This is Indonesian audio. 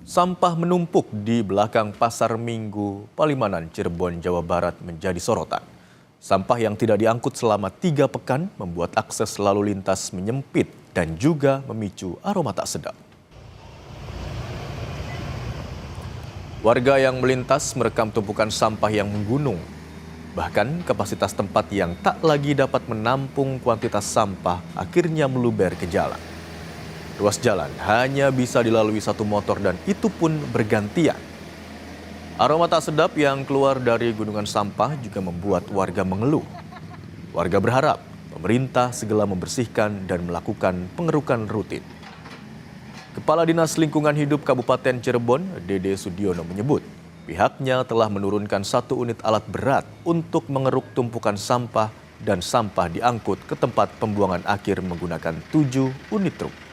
Sampah menumpuk di belakang Pasar Minggu, Palimanan, Cirebon, Jawa Barat menjadi sorotan. Sampah yang tidak diangkut selama 3 pekan membuat akses lalu lintas menyempit dan juga memicu aroma tak sedap. Warga yang melintas merekam tumpukan sampah yang menggunung. Bahkan kapasitas tempat yang tak lagi dapat menampung kuantitas sampah akhirnya meluber ke jalan. Ruas jalan hanya bisa dilalui satu motor dan itu pun bergantian. Aroma tak sedap yang keluar dari gunungan sampah juga membuat warga mengeluh. Warga berharap pemerintah segera membersihkan dan melakukan pengerukan rutin. Kepala Dinas Lingkungan Hidup Kabupaten Cirebon, Dede Sudiono menyebut, pihaknya telah menurunkan 1 unit alat berat untuk mengeruk tumpukan sampah dan sampah diangkut ke tempat pembuangan akhir menggunakan 7 unit truk.